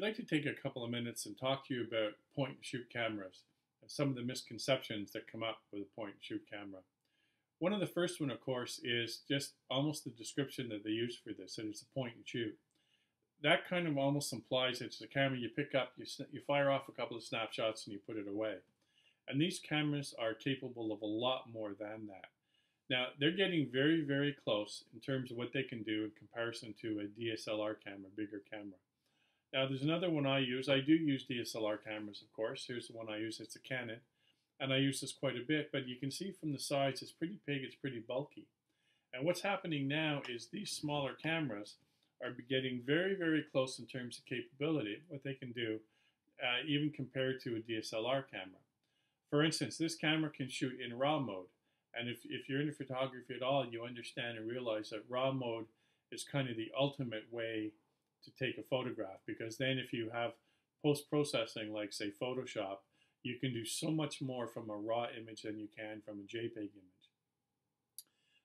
I'd like to take a couple of minutes and talk to you about point and shoot cameras and some of the misconceptions that come up with a point and shoot camera. One of the first one, of course, is just almost the description that they use for this, that it's a point and shoot. That kind of almost implies it's a camera you pick up, you fire off a couple of snapshots and you put it away. And these cameras are capable of a lot more than that. Now, they're getting very, very close in terms of what they can do in comparison to a DSLR camera, bigger camera. Now, there's another one I use. I do use DSLR cameras, of course. Here's the one I use. It's a Canon. And I use this quite a bit. But you can see from the sides, it's pretty big. It's pretty bulky. And what's happening now is these smaller cameras are getting very, very close in terms of capability, what they can do, even compared to a DSLR camera. For instance, this camera can shoot in RAW mode. And if you're into photography at all, you understand and realize that RAW mode is kind of the ultimate way to take a photograph, because then if you have post-processing like say Photoshop, you can do so much more from a raw image than you can from a JPEG image.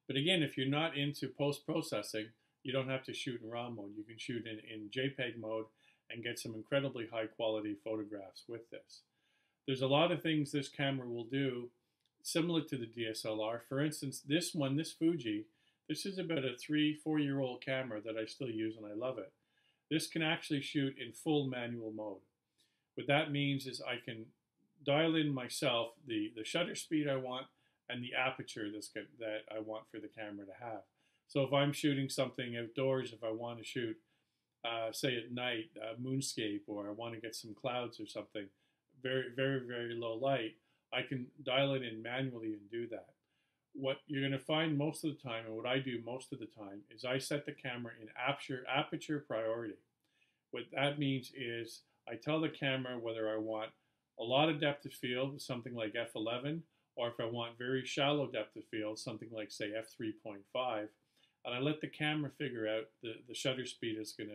But again, if you're not into post-processing, you don't have to shoot in RAW mode. You can shoot in JPEG mode and get some incredibly high quality photographs with this. There's a lot of things this camera will do similar to the DSLR. For instance, this one, this Fuji, this is about a 3-4-year-old camera that I still use and I love it. This can actually shoot in full manual mode. What that means is I can dial in myself the shutter speed I want and the aperture that I want for the camera to have. So if I'm shooting something outdoors, if I want to shoot, say at night, moonscape, or I want to get some clouds or something, very, very, very low light, I can dial it in manually and do that. What you're going to find most of the time, and what I do most of the time, is I set the camera in aperture priority. What that means is I tell the camera whether I want a lot of depth of field, something like f11, or if I want very shallow depth of field, something like say f3.5, and I let the camera figure out the shutter speed it's going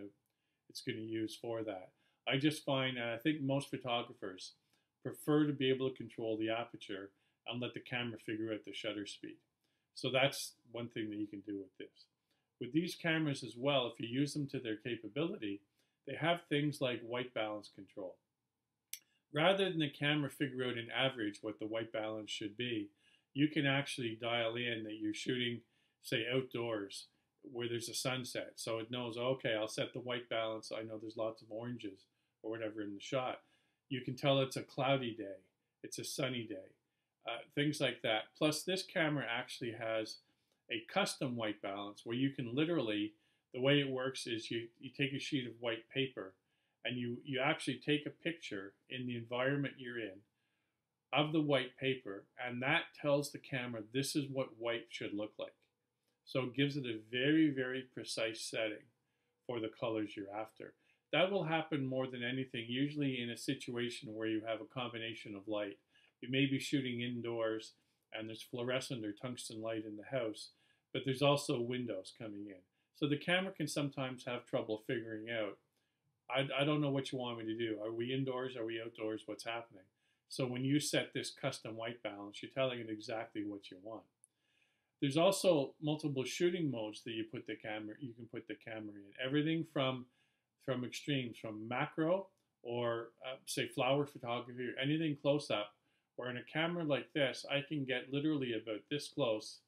to use for that. I just find, I think most photographers prefer to be able to control the aperture and let the camera figure out the shutter speed. So that's one thing that you can do with this. With these cameras as well, if you use them to their capability, they have things like white balance control. Rather than the camera figure out in average what the white balance should be, you can actually dial in that you're shooting, say, outdoors where there's a sunset. So it knows, okay, I'll set the white balance. I know there's lots of oranges or whatever in the shot. You can tell it's a cloudy day, it's a sunny day. Things like that. Plus, this camera actually has a custom white balance where you can literally, the way it works is you take a sheet of white paper and you actually take a picture in the environment you're in of the white paper, and that tells the camera this is what white should look like. So it gives it a very, very precise setting for the colors you're after. That will happen more than anything, usually in a situation where you have a combination of light. You may be shooting indoors and there's fluorescent or tungsten light in the house, but there's also windows coming in. So the camera can sometimes have trouble figuring out, I don't know what you want me to do. Are we indoors? Are we outdoors? What's happening? So when you set this custom white balance, you're telling it exactly what you want. There's also multiple shooting modes that you can put the camera in. Everything from extremes, from macro or say flower photography or anything close up, where in a camera like this, I can get literally about this close.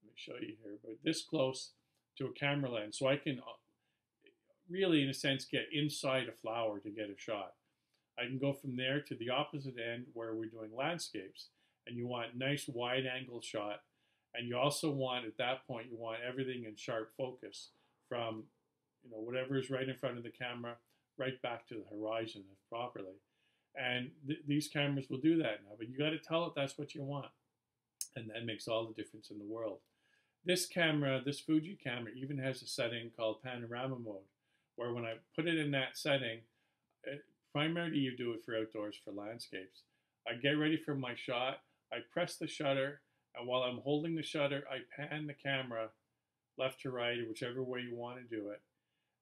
Let me show you here, about this close to a camera lens. So I can really, in a sense, get inside a flower to get a shot. I can go from there to the opposite end where we're doing landscapes, and you want nice wide angle shot. And you also want, at that point, you want everything in sharp focus from, whatever is right in front of the camera, right back to the horizon properly. And these cameras will do that now, but you got to tell it that's what you want. And that makes all the difference in the world. This camera, this Fuji camera, even has a setting called panorama mode, where when I put it in that setting, primarily you do it for outdoors, for landscapes. I get ready for my shot, I press the shutter, and while I'm holding the shutter, I pan the camera left to right, or whichever way you want to do it.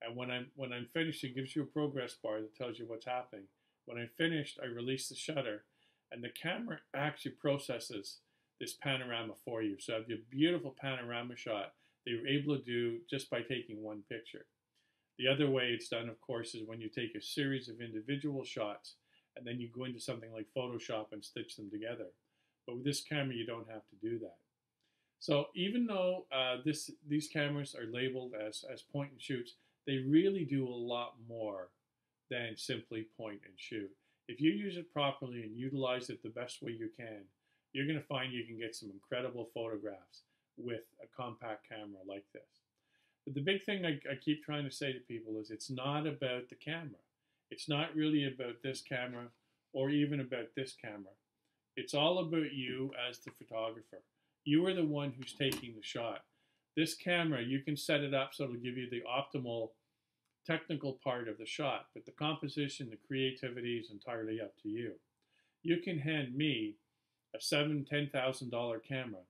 And when I'm finished, it gives you a progress bar that tells you what's happening. When I'm finished, I release the shutter, and the camera actually processes this panorama for you. So I have a beautiful panorama shot that you're able to do just by taking one picture. The other way it's done, of course, is when you take a series of individual shots and then you go into something like Photoshop and stitch them together. But with this camera, you don't have to do that. So even though these cameras are labeled as point and shoots, they really do a lot more than simply point and shoot. If you use it properly and utilize it the best way you can, you're going to find you can get some incredible photographs with a compact camera like this. But the big thing I keep trying to say to people is it's not about the camera. It's not really about this camera or even about this camera. It's all about you as the photographer. You are the one who's taking the shot. This camera, you can set it up so it'll give you the optimal technical part of the shot, but the composition, the creativity is entirely up to you. You can hand me a $10,000 camera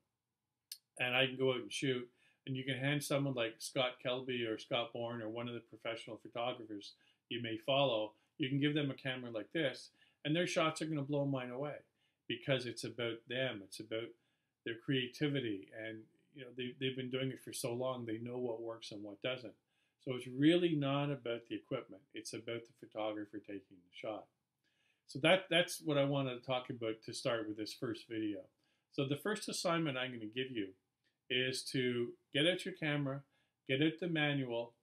and I can go out and shoot, and you can hand someone like Scott Kelby or Scott Bourne or one of the professional photographers you may follow, you can give them a camera like this, and their shots are going to blow mine away because it's about them. It's about their creativity, and they've been doing it for so long, they know what works and what doesn't. So it's really not about the equipment. It's about the photographer taking the shot. So that's what I wanted to talk about to start with this first video. So the first assignment I'm going to give you is to get out your camera, get out the manual,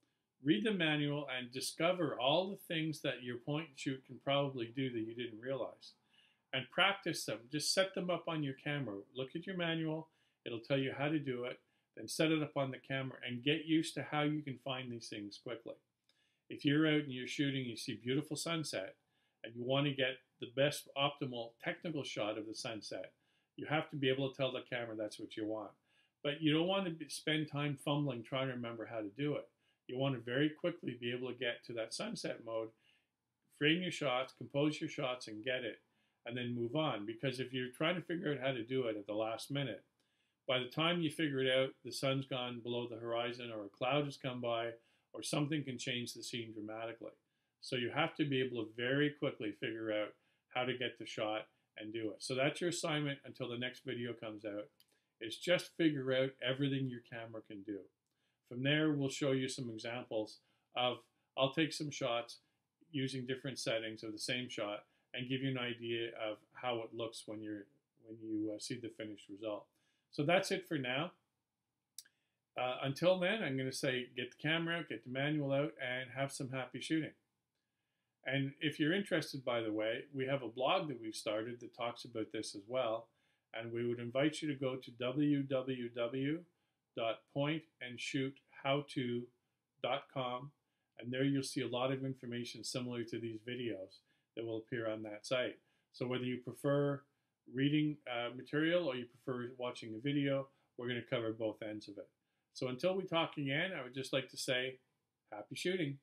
read the manual, and discover all the things that your point and shoot can probably do that you didn't realize. And practice them. Just set them up on your camera. Look at your manual. It'll tell you how to do it. Then set it up on the camera and get used to how you can find these things quickly. If you're out and you're shooting, you see beautiful sunset, and you want to get the best optimal technical shot of the sunset, you have to be able to tell the camera that's what you want. But you don't want to spend time fumbling trying to remember how to do it. You want to very quickly be able to get to that sunset mode, frame your shots, compose your shots, and get it, and then move on. Because if you're trying to figure out how to do it at the last minute, by the time you figure it out, the sun's gone below the horizon, or a cloud has come by, or something can change the scene dramatically. So you have to be able to very quickly figure out how to get the shot and do it. So that's your assignment until the next video comes out, is just figure out everything your camera can do. From there, we'll show you some examples of, I'll take some shots using different settings of the same shot and give you an idea of how it looks when you see the finished result. So that's it for now. Until then, I'm going to say get the camera out, get the manual out, and have some happy shooting. And if you're interested, by the way, we have a blog that we've started that talks about this as well. And we would invite you to go to www.pointandshoothowto.com. And there you'll see a lot of information similar to these videos that will appear on that site. So whether you prefer reading material or you prefer watching a video, we're going to cover both ends of it. So until we talk again, I would just like to say happy shooting.